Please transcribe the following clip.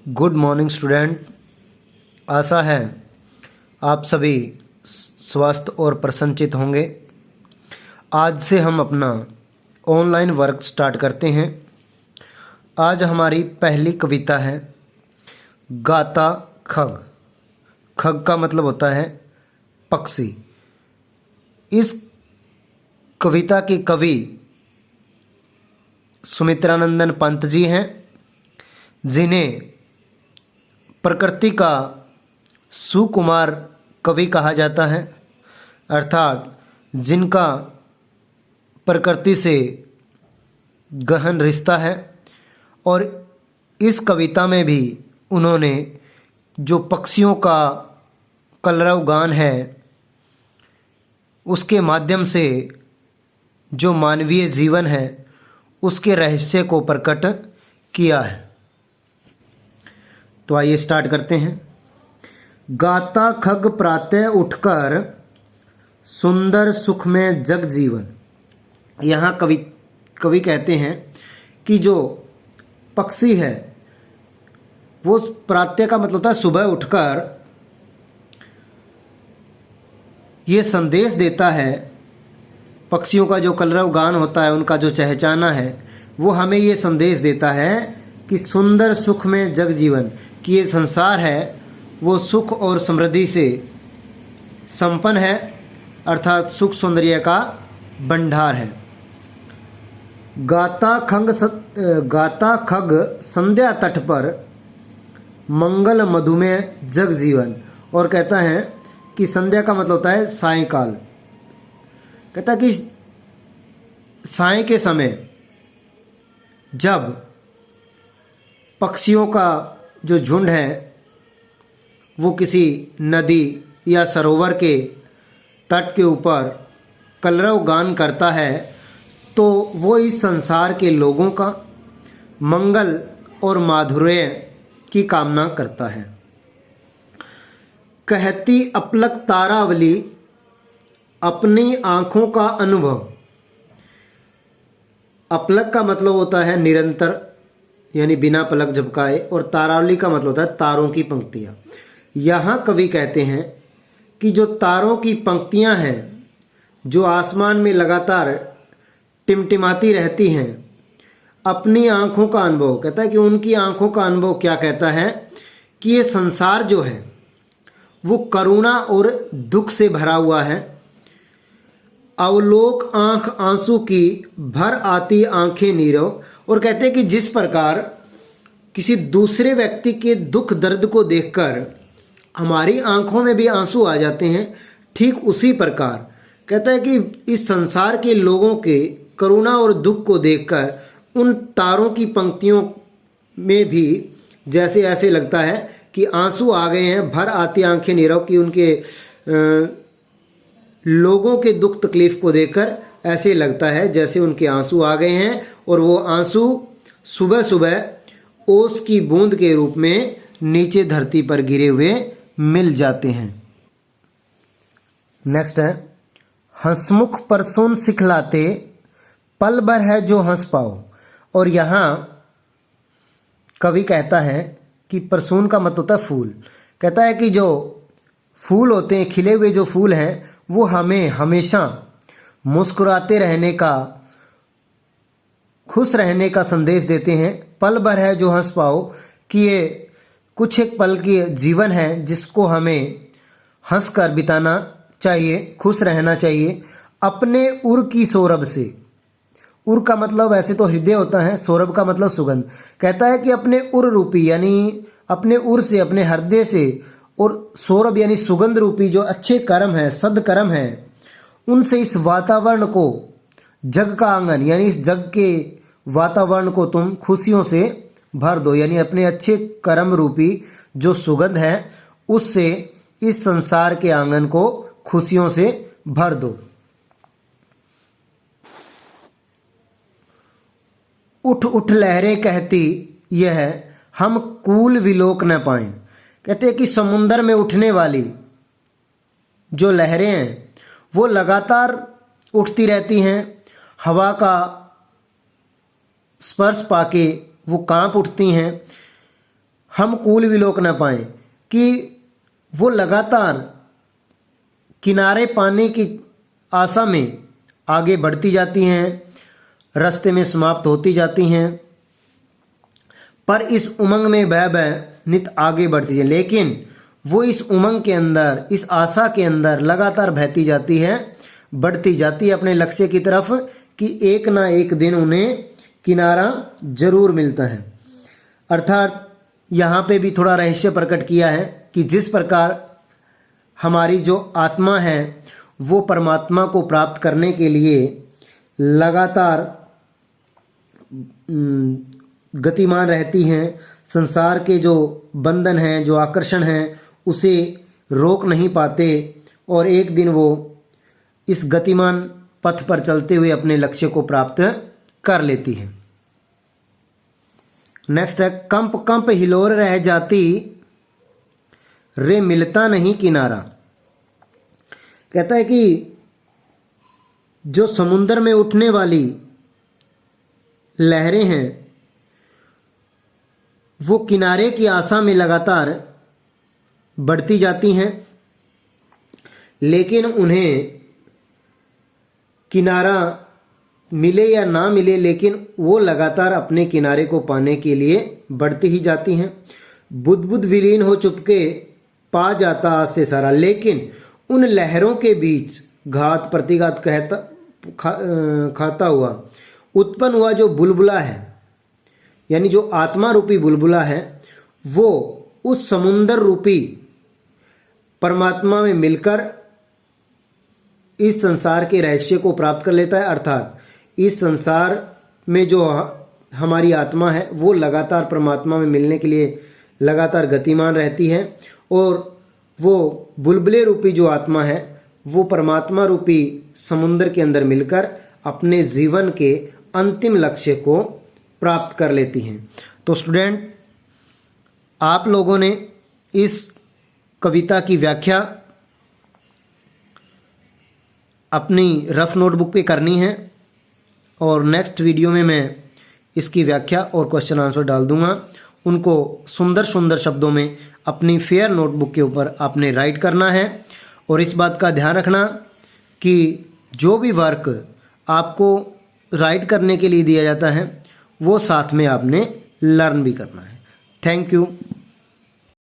Good morning student. आशा है आप सभी स्वस्थ और प्रसन्नचित होंगे। आज से हम अपना ऑनलाइन वर्क स्टार्ट करते हैं। आज हमारी पहली कविता है गाता खग। खग का मतलब होता है पक्षी। इस कविता के कवि सुमित्रानंदन पंत जी हैं, जिन्हें प्रकृति का सुकुमार कवि कहा जाता है, अर्थात जिनका प्रकृति से गहन रिश्ता है। और इस कविता में भी उन्होंने जो पक्षियों का कलरव गान है उसके माध्यम से जो मानवीय जीवन है उसके रहस्य को प्रकट किया है। तो आइए स्टार्ट करते हैं। गाता खग प्रातः उठकर सुंदर सुख में जग जीवन। यहाँ कवि कहते हैं कि जो पक्षी है वो प्रातः का मतलब होता है सुबह उठकर ये संदेश देता है। पक्षियों का जो कलरव गान होता है, उनका जो चहचहाना है, वो हमें ये संदेश देता है कि सुंदर सुख में जग जीवन, कि ये संसार है वो सुख और समृद्धि से संपन्न है, अर्थात सुख सौंदर्य का भंडार है। गाता खग संध्या तट पर मंगल मधुमेह जग जीवन। और कहता है कि संध्या का मतलब होता है सायंकाल। कहता है कि साय के समय जब पक्षियों का जो झुंड है वो किसी नदी या सरोवर के तट के ऊपर कलरव गान करता है, तो वो इस संसार के लोगों का मंगल और माधुर्य की कामना करता है। कहती अपलक तारावली अपनी आंखों का अनुभव। अपलक का मतलब होता है निरंतर, यानी बिना पलक झपकाए, और तारावली का मतलब होता है तारों की पंक्तियां। यहाँ कवि कहते हैं कि जो तारों की पंक्तियां हैं जो आसमान में लगातार टिमटिमाती रहती हैं, अपनी आंखों का अनुभव। कहता है कि उनकी आंखों का अनुभव क्या कहता है कि ये संसार जो है वो करुणा और दुख से भरा हुआ है। अवलोक आंख आंसू की भर आती आंखें नीरव। और कहते हैं कि जिस प्रकार किसी दूसरे व्यक्ति के दुख दर्द को देखकर हमारी आंखों में भी आंसू आ जाते हैं, ठीक उसी प्रकार कहता है कि इस संसार के लोगों के करुणा और दुख को देखकर उन तारों की पंक्तियों में भी जैसे ऐसे लगता है कि आंसू आ गए हैं। भर आती आंखें नीरव, कि उनके लोगों के दुख तकलीफ को देखकर ऐसे लगता है जैसे उनके आंसू आ गए हैं, और वो आंसू सुबह सुबह ओस की बूंद के रूप में नीचे धरती पर गिरे हुए मिल जाते हैं। नेक्स्ट है हंसमुख परसों सिखलाते पल भर है जो हंस पाओ। और यहाँ कवि कहता है कि परसून का मतलब होता है फूल। कहता है कि जो फूल होते हैं, खिले हुए जो फूल हैं, वो हमें हमेशा मुस्कुराते रहने का, खुश रहने का संदेश देते हैं। पल भर है जो हंस पाओ, कि ये कुछ एक पल की जीवन है जिसको हमें हंसकर बिताना चाहिए, खुश रहना चाहिए। अपने उर की सौरभ से, उर का मतलब वैसे तो हृदय होता है, सौरभ का मतलब सुगंध। कहता है कि अपने उर रूपी, यानी अपने उर से, अपने हृदय से, और सौरभ यानी सुगंध रूपी जो अच्छे कर्म है, सदकर्म है, उनसे इस वातावरण को, जग का आंगन यानी इस जग के वातावरण को तुम खुशियों से भर दो। यानी अपने अच्छे कर्म रूपी जो सुगंध है उससे इस संसार के आंगन को खुशियों से भर दो। उठ उठ लहरें कहती यह हम कूल विलोक न पाएं। कहते हैं कि समुंदर में उठने वाली जो लहरें हैं वो लगातार उठती रहती हैं। हवा का स्पर्श पाके वो कांप उठती हैं। हम कूल विलोक न पाएं, कि वो लगातार किनारे पाने की आशा में आगे बढ़ती जाती हैं, रास्ते में समाप्त होती जाती हैं, पर इस उमंग में बह नित आगे बढ़ती है। लेकिन वो इस उमंग के अंदर, इस आशा के अंदर लगातार बहती जाती है, बढ़ती जाती है अपने लक्ष्य की तरफ, कि एक ना एक दिन उन्हें किनारा जरूर मिलता है। अर्थात यहाँ पे भी थोड़ा रहस्य प्रकट किया है कि जिस प्रकार हमारी जो आत्मा है वो परमात्मा को प्राप्त करने के लिए लगातार गतिमान रहती हैं, संसार के जो बंधन हैं, जो आकर्षण हैं, उसे रोक नहीं पाते, और एक दिन वो इस गतिमान पथ पर चलते हुए अपने लक्ष्य को प्राप्त कर लेती है। नेक्स्ट है, कंप कंप हिलोर रह जाती, रे मिलता नहीं किनारा। कहता है कि जो समुद्र में उठने वाली लहरें हैं वो किनारे की आशा में लगातार बढ़ती जाती हैं, लेकिन उन्हें किनारा मिले या ना मिले, लेकिन वो लगातार अपने किनारे को पाने के लिए बढ़ती ही जाती हैं। बुद्ध बुद्ध विलीन हो चुपके पा जाता आज से सारा, लेकिन उन लहरों के बीच घात प्रतिघात खाता हुआ उत्पन्न हुआ जो बुलबुला है, यानी जो आत्मा रूपी बुलबुला है, वो उस समुंदर रूपी परमात्मा में मिलकर इस संसार के रहस्य को प्राप्त कर लेता है। अर्थात इस संसार में जो हमारी आत्मा है वो लगातार परमात्मा में मिलने के लिए लगातार गतिमान रहती है, और वो बुलबुले रूपी जो आत्मा है वो परमात्मा रूपी समुद्र के अंदर मिलकर अपने जीवन के अंतिम लक्ष्य को प्राप्त कर लेती हैं। तो स्टूडेंट, आप लोगों ने इस कविता की व्याख्या अपनी रफ नोटबुक पे करनी है, और नेक्स्ट वीडियो में मैं इसकी व्याख्या और क्वेश्चन आंसर डाल दूंगा। उनको सुंदर सुंदर शब्दों में अपनी फेयर नोटबुक के ऊपर आपने राइट करना है, और इस बात का ध्यान रखना कि जो भी वर्क आपको राइट करने के लिए दिया जाता है वो साथ में आपने लर्न भी करना है। Thank you.